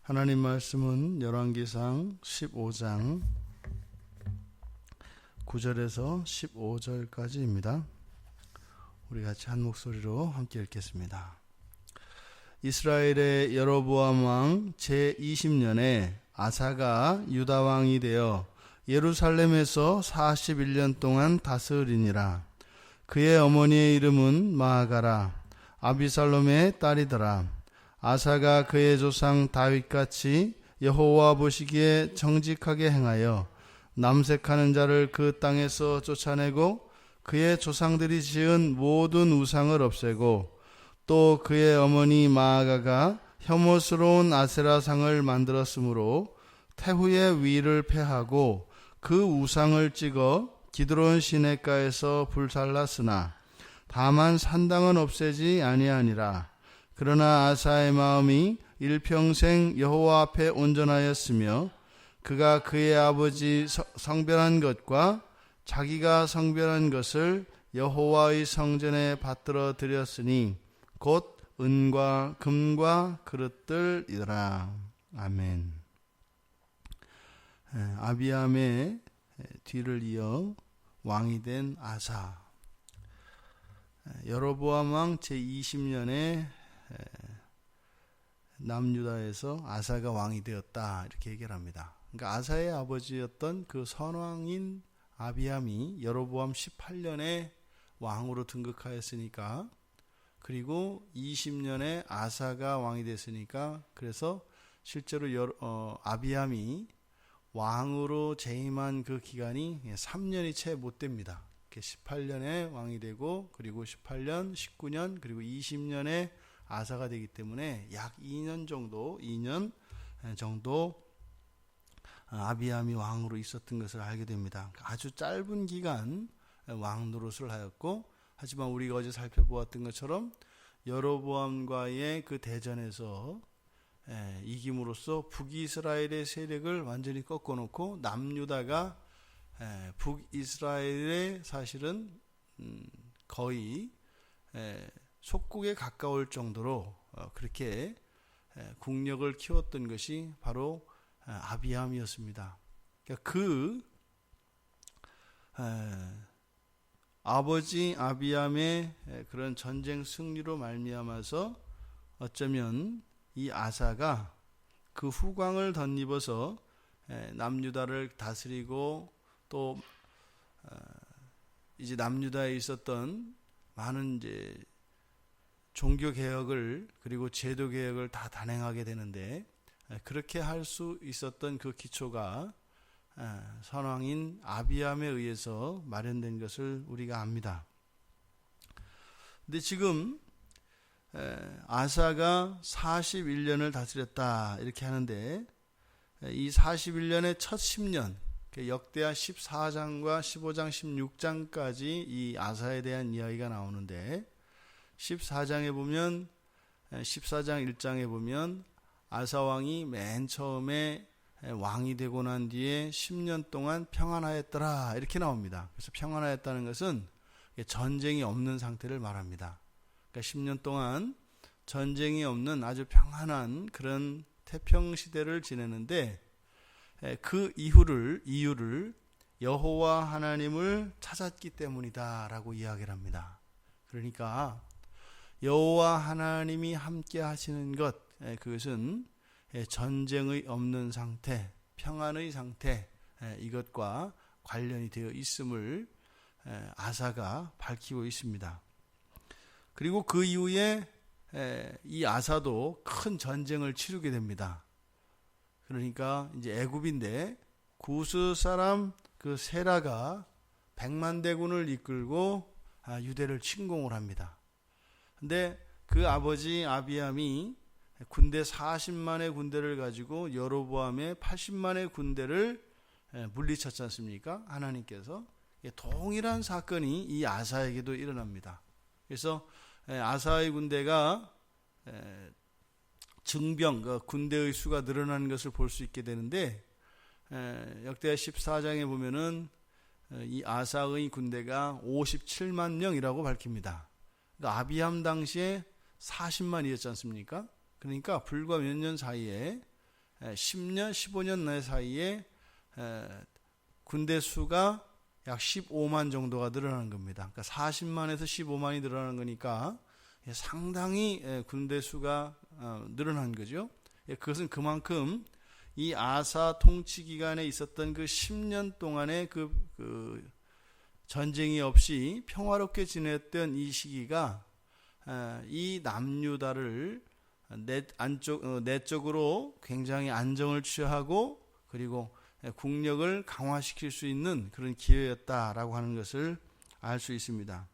하나님 말씀은 열왕기상 15장 9절에서 15절까지입니다. 우리 같이 한 목소리로 함께 읽겠습니다. 이스라엘의 여로보암 왕 제20년에 아사가 유다 왕이 되어 예루살렘에서 41년 동안 다스리니라. 그의 어머니의 이름은 마아가라 아비살롬의 딸이더라. 아사가 그의 조상 다윗같이 여호와 보시기에 정직하게 행하여 남색하는 자를 그 땅에서 쫓아내고 그의 조상들이 지은 모든 우상을 없애고 또 그의 어머니 마아가가 혐오스러운 아세라상을 만들었으므로 태후의 위를 폐하고 그 우상을 찍어 기드론 시냇가에서 불살랐으나 다만 산당은 없애지 아니하니라. 그러나 아사의 마음이 일평생 여호와 앞에 온전하였으며 그가 그의 아버지 성별한 것과 자기가 성별한 것을 여호와의 성전에 받들어 드렸으니 곧 은과 금과 그릇들이더라. 아멘. 아비암의 뒤를 이어 왕이 된 아사. 여로보암 왕 제20년에 남유다에서 아사가 왕이 되었다, 이렇게 얘기를 합니다. 그러니까 아사의 아버지였던 그 선왕인 아비암이 여로보암 18년에 왕으로 등극하였으니까, 그리고 20년에 아사가 왕이 됐으니까, 그래서 실제로 아비암이 왕으로 재임한 그 기간이 3년이 채 못 됩니다. 18년에 왕이 되고, 그리고 18년, 19년, 그리고 20년에 아사가 되기 때문에 약 2년 정도 아비암이 왕으로 있었던 것을 알게 됩니다. 아주 짧은 기간 왕 노릇을 하였고, 하지만 우리가 어제 살펴보았던 것처럼 여로보암과의 그 대전에서 이김으로써 북이스라엘의 세력을 완전히 꺾어놓고 남유다가 북이스라엘의 사실은 거의 속국에 가까울 정도로 그렇게 국력을 키웠던 것이 바로 아비암이었습니다. 그 아버지 아비암의 그런 전쟁 승리로 말미암아서 어쩌면 이 아사가 그 후광을 덧입어서 남유다를 다스리고, 또 이제 남유다에 있었던 많은 이제 종교 개혁을, 그리고 제도 개혁을 다 단행하게 되는데, 그렇게 할 수 있었던 그 기초가 선왕인 아비암에 의해서 마련된 것을 우리가 압니다. 근데 지금 아사가 41년을 다스렸다, 이렇게 하는데, 이 41년의 첫 10년, 역대하 14장과 15장, 16장까지 이 아사에 대한 이야기가 나오는데, 14장 1장에 보면 아사 왕이 맨 처음에 왕이 되고 난 뒤에 10년 동안 평안하였더라, 이렇게 나옵니다. 그래서 평안하였다는 것은 전쟁이 없는 상태를 말합니다. 그러니까 10년 동안 전쟁이 없는 아주 평안한 그런 태평 시대를 지내는데, 그 이유를 여호와 하나님을 찾았기 때문이다라고 이야기를 합니다. 그러니까 여호와 하나님이 함께 하시는 것, 그것은 전쟁의 없는 상태, 평안의 상태, 이것과 관련이 되어 있음을 아사가 밝히고 있습니다. 그리고 그 이후에 이 아사도 큰 전쟁을 치르게 됩니다. 그러니까 이제 애굽인데 구스 사람 그 세라가 100만 대군을 이끌고 유대를 침공을 합니다. 근데 그 아버지 아비암이 군대 40만의 군대를 가지고 여로보암의 80만의 군대를 물리쳤지 않습니까? 하나님께서. 동일한 사건이 이 아사에게도 일어납니다. 그래서 아사의 군대가 증병, 군대의 수가 늘어나는 것을 볼 수 있게 되는데, 역대하 14장에 보면은 이 아사의 군대가 57만 명이라고 밝힙니다. 그러니까 아비암 당시에 40만이었지 않습니까? 그러니까 불과 몇 년 사이에 10년, 15년 내 사이에 군대 수가 약 15만 정도가 늘어나는 겁니다. 그러니까 40만에서 15만이 늘어나는 거니까 상당히 군대 수가 늘어난 거죠. 그것은 그만큼 이 아사 통치 기간에 있었던 그 10년 동안의 그 전쟁이 없이 평화롭게 지냈던 이 시기가 이 남유다를 내적으로 굉장히 안정을 취하고 그리고 국력을 강화시킬 수 있는 그런 기회였다라고 하는 것을 알 수 있습니다.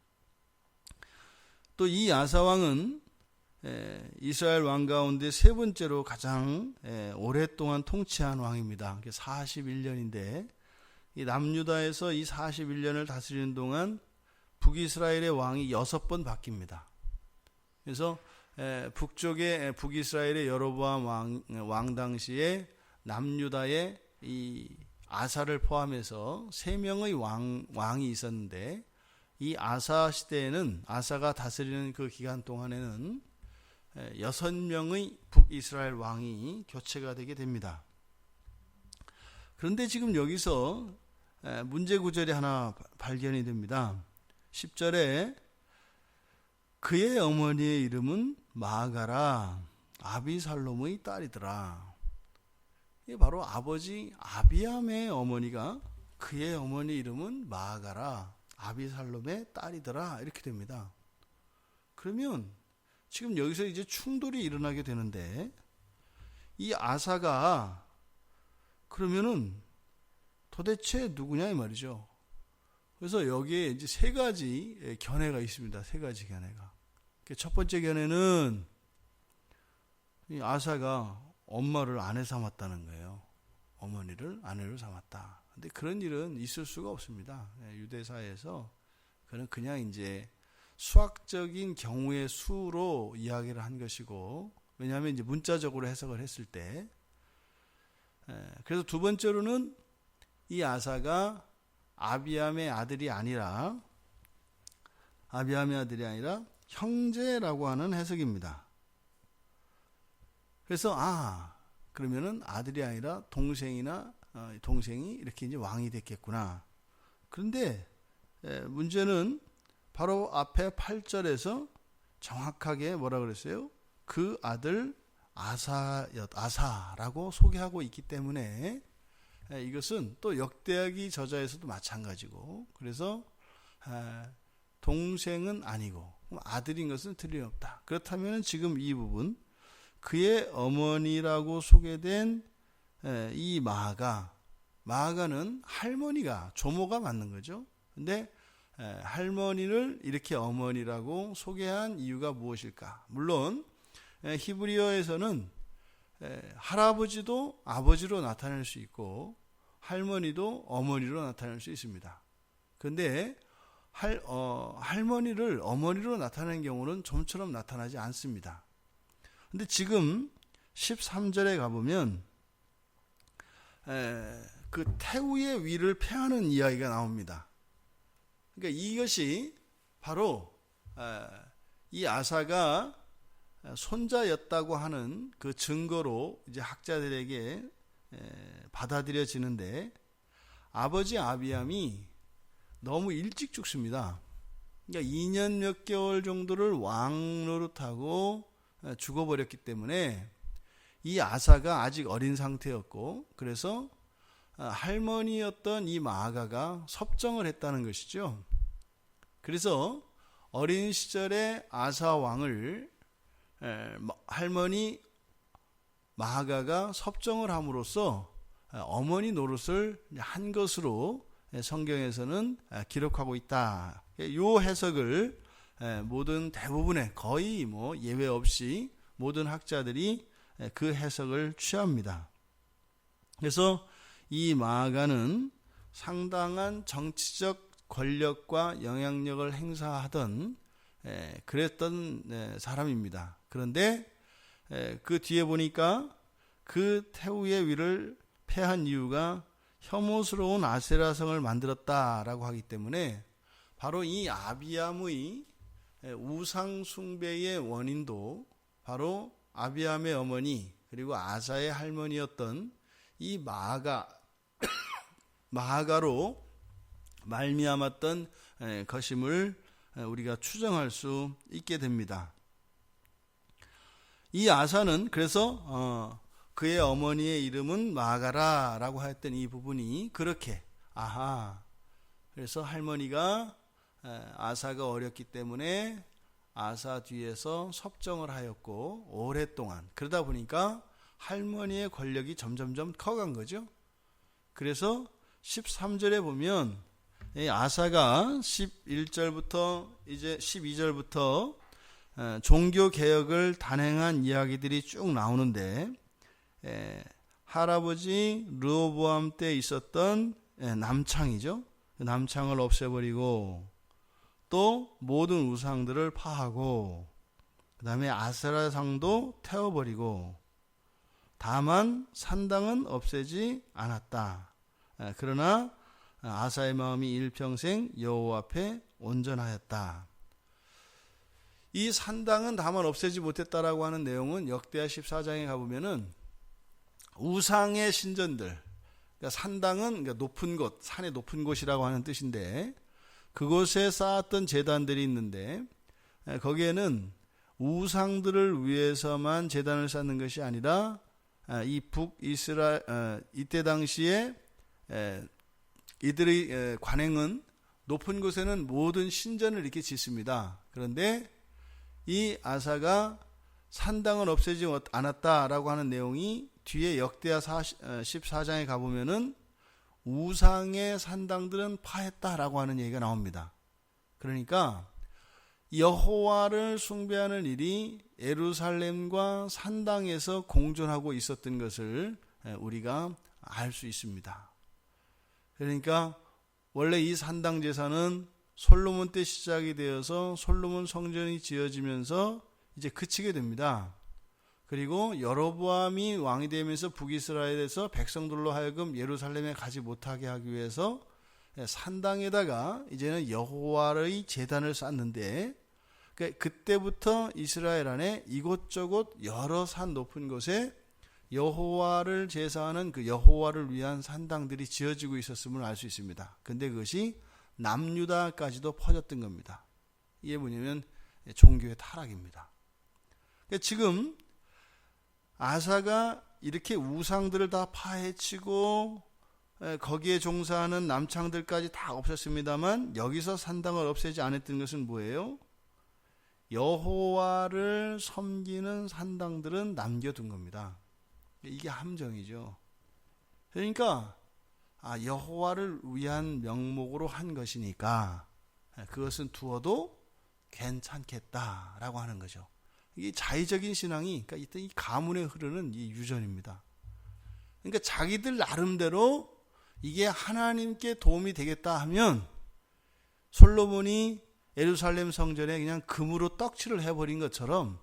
또 이 아사왕은 이스라엘 왕 가운데 세 번째로 가장 오랫동안 통치한 왕입니다. 41년인데 이 남유다에서 이 41년을 다스리는 동안 북이스라엘의 왕이 6번 바뀝니다. 그래서 북쪽의 북이스라엘의 여로보암 왕 당시에 남유다의 이 아사를 포함해서 3명의 왕이 있었는데 이 아사 시대에는 아사가 다스리는 그 기간 동안에는 6명의 북이스라엘 왕이 교체가 되게 됩니다. 그런데 지금 여기서 문제 구절이 하나 발견이 됩니다. 10절에 그의 어머니의 이름은 마아가라 아비살롬의 딸이더라. 이게 바로 아버지 아비암의 어머니가 그의 어머니 이름은 마아가라 아비살롬의 딸이더라 이렇게 됩니다. 그러면 지금 여기서 이제 충돌이 일어나게 되는데 이 아사가 그러면은 도대체 누구냐 이 말이죠. 그래서 여기에 이제 3가지 견해가 있습니다. 3가지 견해가. 첫 번째 견해는 이 아사가 엄마를 아내 삼았다는 거예요. 어머니를 아내로 삼았다. 근데 그런 일은 있을 수가 없습니다. 유대사에서 그냥 이제 수학적인 경우의 수로 이야기를 한 것이고, 왜냐하면 이제 문자적으로 해석을 했을 때, 그래서 두 번째로는 이 아사가 아비암의 아들이 아니라 형제라고 하는 해석입니다. 그래서 그러면은 아들이 아니라 동생이 이렇게 이제 왕이 됐겠구나. 그런데 문제는 바로 앞에 8절에서 정확하게 뭐라 그랬어요? 그 아들 아사라고 소개하고 있기 때문에 이것은 또 역대하기 저자에서도 마찬가지고, 그래서 동생은 아니고 아들인 것은 틀림없다. 그렇다면 지금 이 부분 그의 어머니라고 소개된 이 마아가는 할머니가 조모가 맞는 거죠. 근데 할머니를 이렇게 어머니라고 소개한 이유가 무엇일까? 물론 히브리어에서는 할아버지도 아버지로 나타낼 수 있고 할머니도 어머니로 나타낼 수 있습니다. 그런데 할머니를 어머니로 나타내는 경우는 좀처럼 나타나지 않습니다. 근데 지금 13절에 가보면 그 태우의 위를 패하는 이야기가 나옵니다. 그러니까 이것이 바로 이 아사가 손자였다고 하는 그 증거로 이제 학자들에게 받아들여지는데, 아버지 아비암이 너무 일찍 죽습니다. 그러니까 2년 몇 개월 정도를 왕 노릇하고 죽어버렸기 때문에 이 아사가 아직 어린 상태였고, 그래서 할머니였던 이 마아가가 섭정을 했다는 것이죠. 그래서 어린 시절에 아사 왕을 할머니 마아가가 섭정을 함으로써 어머니 노릇을 한 것으로 성경에서는 기록하고 있다. 이 해석을 대부분의 거의 예외 없이 모든 학자들이 그 해석을 취합니다. 그래서 이 마아가는 상당한 정치적 권력과 영향력을 행사하던 그랬던 사람입니다. 그런데 그 뒤에 보니까 그 태우의 위를 패한 이유가 혐오스러운 아세라성을 만들었다라고 하기 때문에 바로 이 아비암의 우상 숭배의 원인도 바로 아비암의 어머니 그리고 아사의 할머니였던 이 마아가로 말미암았던 것임을 우리가 추정할 수 있게 됩니다. 이 아사는 그래서 그의 어머니의 이름은 마아가라라고 하였던 이 부분이 그렇게 그래서 할머니가 아사가 어렸기 때문에 아사 뒤에서 섭정을 하였고 오랫동안 그러다 보니까 할머니의 권력이 점점점 커간 거죠. 그래서 13절에 보면 아사가 11절부터 이제 12절부터 종교 개혁을 단행한 이야기들이 쭉 나오는데 할아버지 르호보암 때 있었던 남창이죠. 남창을 없애버리고 또 모든 우상들을 파하고 그 다음에 아세라상도 태워버리고 다만 산당은 없애지 않았다. 그러나 아사의 마음이 일평생 여호와 앞에 온전하였다. 이 산당은 다만 없애지 못했다라고 하는 내용은 역대하 14장에 가보면은 우상의 신전들, 그러니까 산당은 높은 곳, 산의 높은 곳이라고 하는 뜻인데 그곳에 쌓았던 제단들이 있는데 거기에는 우상들을 위해서만 제단을 쌓는 것이 아니라 이 북이스라엘 이때 당시에 이들의 관행은 높은 곳에는 모든 신전을 이렇게 짓습니다. 그런데 이 아사가 산당을 없애지 않았다라고 하는 내용이 뒤에 역대하 14장에 가보면은 우상의 산당들은 파했다라고 하는 얘기가 나옵니다. 그러니까 여호와를 숭배하는 일이 예루살렘과 산당에서 공존하고 있었던 것을 우리가 알 수 있습니다. 그러니까 원래 이 산당 제사는 솔로몬 때 시작이 되어서 솔로몬 성전이 지어지면서 이제 그치게 됩니다. 그리고 여로보암이 왕이 되면서 북이스라엘에서 백성들로 하여금 예루살렘에 가지 못하게 하기 위해서 산당에다가 이제는 여호와의 제단을 쌓는데 그때부터 이스라엘 안에 이곳저곳 여러 산 높은 곳에 여호와를 제사하는 그 여호와를 위한 산당들이 지어지고 있었음을 알 수 있습니다. 근데 그것이 남유다까지도 퍼졌던 겁니다. 이게 뭐냐면 종교의 타락입니다. 지금 아사가 이렇게 우상들을 다 파헤치고 거기에 종사하는 남창들까지 다 없앴습니다만 여기서 산당을 없애지 않았던 것은 뭐예요? 여호와를 섬기는 산당들은 남겨둔 겁니다. 이게 함정이죠. 그러니까 여호와를 위한 명목으로 한 것이니까 그것은 두어도 괜찮겠다라고 하는 거죠. 이게 자의적인 신앙이, 그러니까 이 가문에 흐르는 이 유전입니다. 그러니까 자기들 나름대로 이게 하나님께 도움이 되겠다 하면 솔로몬이 예루살렘 성전에 그냥 금으로 떡칠을 해버린 것처럼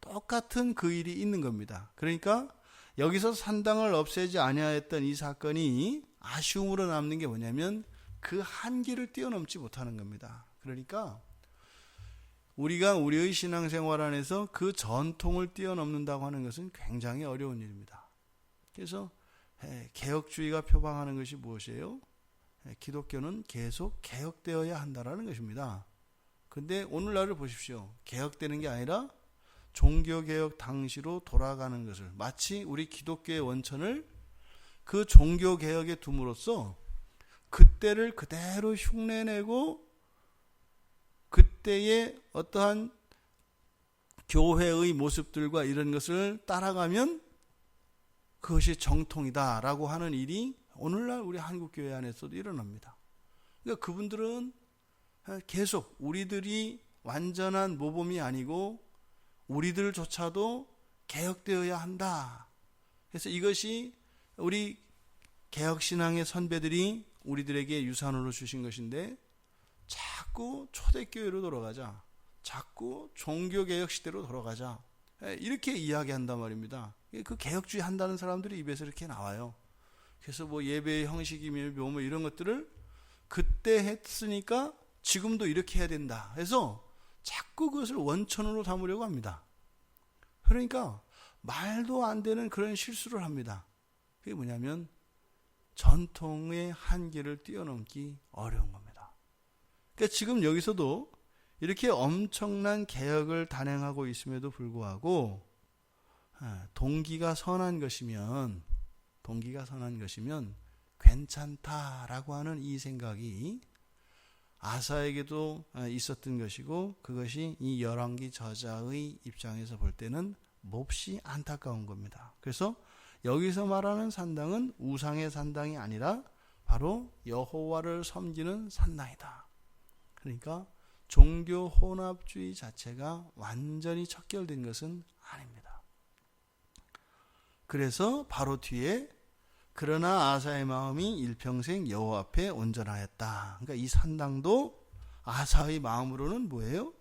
똑같은 그 일이 있는 겁니다. 그러니까 여기서 산당을 없애지 아니하였던 이 사건이 아쉬움으로 남는 게 뭐냐면 그 한계를 뛰어넘지 못하는 겁니다. 그러니까 우리가 우리의 신앙생활 안에서 그 전통을 뛰어넘는다고 하는 것은 굉장히 어려운 일입니다. 그래서 개혁주의가 표방하는 것이 무엇이에요? 기독교는 계속 개혁되어야 한다는 것입니다. 근데 오늘날을 보십시오. 개혁되는 게 아니라 종교개혁 당시로 돌아가는 것을, 마치 우리 기독교의 원천을 그 종교개혁에 둠으로써 그때를 그대로 흉내내고 그때의 어떠한 교회의 모습들과 이런 것을 따라가면 그것이 정통이다라고 하는 일이 오늘날 우리 한국교회 안에서도 일어납니다. 그러니까 그분들은 계속 우리들이 완전한 모범이 아니고 우리들조차도 개혁되어야 한다. 그래서 이것이 우리 개혁신앙의 선배들이 우리들에게 유산으로 주신 것인데 자꾸 초대교회로 돌아가자, 자꾸 종교개혁 시대로 돌아가자, 이렇게 이야기한단 말입니다. 그 개혁주의 한다는 사람들이 입에서 이렇게 나와요. 그래서 뭐 예배의 형식이며 뭐 이런 것들을 그때 했으니까 지금도 이렇게 해야 된다 해서 자꾸 그것을 원천으로 삼으려고 합니다. 그러니까 말도 안 되는 그런 실수를 합니다. 그게 뭐냐면 전통의 한계를 뛰어넘기 어려운 겁니다. 그러니까 지금 여기서도 이렇게 엄청난 개혁을 단행하고 있음에도 불구하고 동기가 선한 것이면 괜찮다라고 하는 이 생각이 아사에게도 있었던 것이고, 그것이 이 열왕기 저자의 입장에서 볼 때는 몹시 안타까운 겁니다. 그래서 여기서 말하는 산당은 우상의 산당이 아니라 바로 여호와를 섬기는 산당이다. 그러니까 종교 혼합주의 자체가 완전히 척결된 것은 아닙니다. 그래서 바로 뒤에 그러나 아사의 마음이 일평생 여호와 앞에 온전하였다. 그러니까 이 산당도 아사의 마음으로는 뭐예요?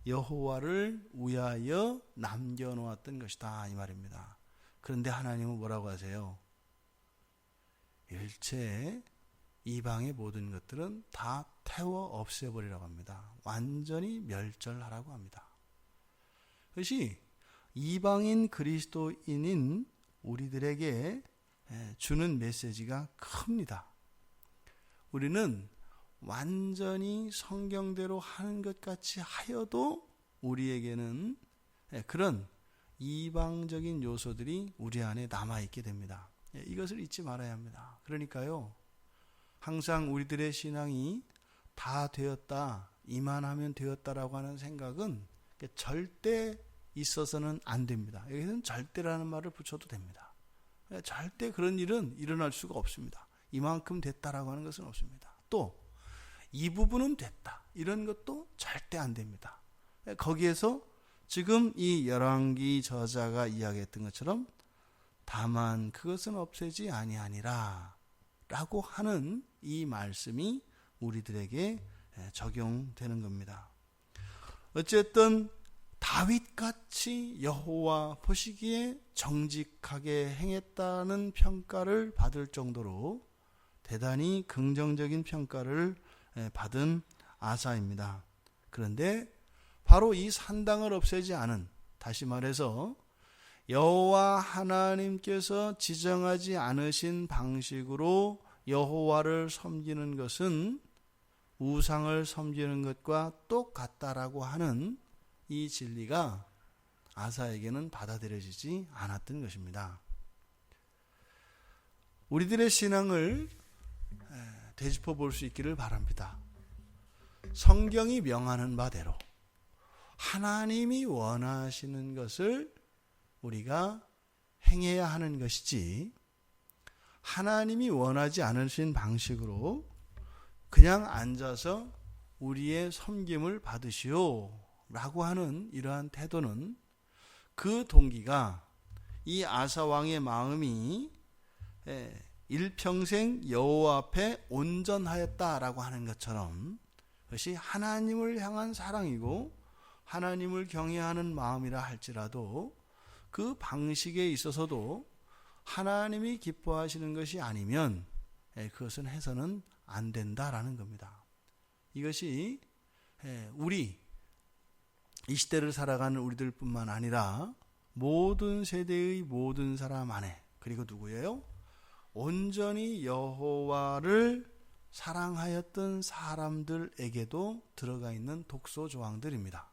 여호와를 위하여 남겨놓았던 것이다, 이 말입니다. 그런데 하나님은 뭐라고 하세요? 일체 이방의 모든 것들은 다 태워 없애버리라고 합니다. 완전히 멸절하라고 합니다. 그것이 이방인 그리스도인인 우리들에게 주는 메시지가 큽니다. 우리는 완전히 성경대로 하는 것 같이 하여도 우리에게는 그런 이방적인 요소들이 우리 안에 남아있게 됩니다. 이것을 잊지 말아야 합니다. 그러니까요, 항상 우리들의 신앙이 다 되었다, 이만하면 되었다라고 하는 생각은 절대 있어서는 안 됩니다. 여기서는 절대라는 말을 붙여도 됩니다. 절대 그런 일은 일어날 수가 없습니다. 이만큼 됐다라고 하는 것은 없습니다. 또 이 부분은 됐다, 이런 것도 절대 안 됩니다. 거기에서 지금 이 열왕기 저자가 이야기했던 것처럼 다만 그것은 없애지 아니하니라 라고 하는 이 말씀이 우리들에게 적용되는 겁니다. 어쨌든 다윗같이 여호와 보시기에 정직하게 행했다는 평가를 받을 정도로 대단히 긍정적인 평가를 받은 아사입니다. 그런데 바로 이 산당을 없애지 않은, 다시 말해서 여호와 하나님께서 지정하지 않으신 방식으로 여호와를 섬기는 것은 우상을 섬기는 것과 똑같다라고 하는 이 진리가 아사에게는 받아들여지지 않았던 것입니다. 우리들의 신앙을 되짚어 볼 수 있기를 바랍니다. 성경이 명하는 바대로 하나님이 원하시는 것을 우리가 행해야 하는 것이지, 하나님이 원하지 않으신 방식으로 그냥 앉아서 우리의 섬김을 받으시오 라고 하는 이러한 태도는, 그 동기가 이 아사 왕의 마음이 일평생 여호와 앞에 온전하였다라고 하는 것처럼 그것이 하나님을 향한 사랑이고 하나님을 경외하는 마음이라 할지라도 그 방식에 있어서도 하나님이 기뻐하시는 것이 아니면 그것은 해서는 안 된다라는 겁니다. 이것이 우리 이 시대를 살아가는 우리들 뿐만 아니라 모든 세대의 모든 사람 안에, 그리고 누구예요? 온전히 여호와를 사랑하였던 사람들에게도 들어가 있는 독소 조항들입니다.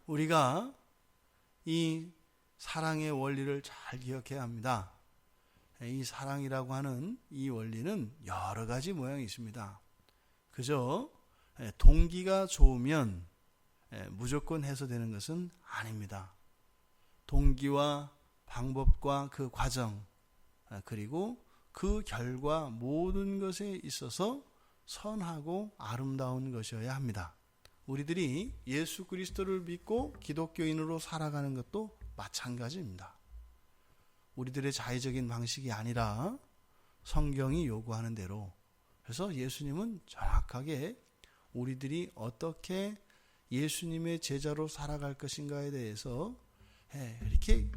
우리가 이 사랑의 원리를 잘 기억해야 합니다. 이 사랑이라고 하는 이 원리는 여러 가지 모양이 있습니다. 그저 동기가 좋으면 무조건 해소되는 것은 아닙니다. 동기와 방법과 그 과정, 그리고 그 결과 모든 것에 있어서 선하고 아름다운 것이어야 합니다. 우리들이 예수 그리스도를 믿고 기독교인으로 살아가는 것도 마찬가지입니다. 우리들의 자의적인 방식이 아니라 성경이 요구하는 대로, 그래서 예수님은 정확하게 우리들이 어떻게 예수님의 제자로 살아갈 것인가에 대해서 이렇게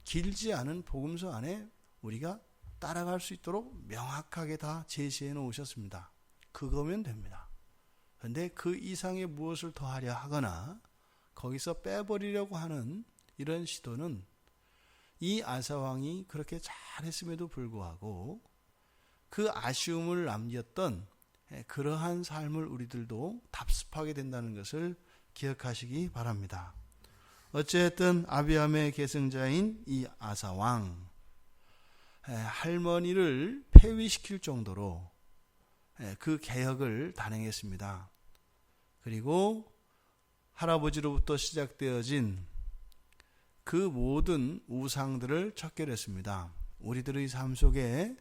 길지 않은 복음서 안에 우리가 따라갈 수 있도록 명확하게 다 제시해 놓으셨습니다. 그거면 됩니다. 그런데 그 이상의 무엇을 더하려 하거나 거기서 빼버리려고 하는 이런 시도는 이 아사 왕이 그렇게 잘했음에도 불구하고 그 아쉬움을 남겼던 그러한 삶을 우리들도 답습하게 된다는 것을 기억하시기 바랍니다. 어쨌든 아비암의 계승자인 이 아사 왕, 할머니를 폐위시킬 정도로 그 개혁을 단행했습니다. 그리고 할아버지로부터 시작되어진 그 모든 우상들을 척결했습니다. 우리들의 삶 속에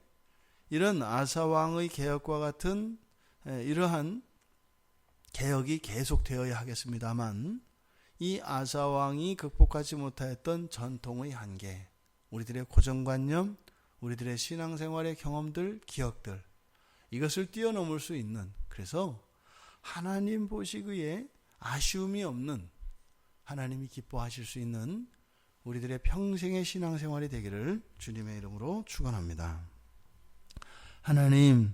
이런 아사 왕의 개혁과 같은 이러한 개혁이 계속되어야 하겠습니다만, 이 아사 왕이 극복하지 못하였던 전통의 한계, 우리들의 고정관념, 우리들의 신앙생활의 경험들, 기억들, 이것을 뛰어넘을 수 있는, 그래서 하나님 보시기에 아쉬움이 없는, 하나님이 기뻐하실 수 있는 우리들의 평생의 신앙생활이 되기를 주님의 이름으로 축원합니다. 하나님,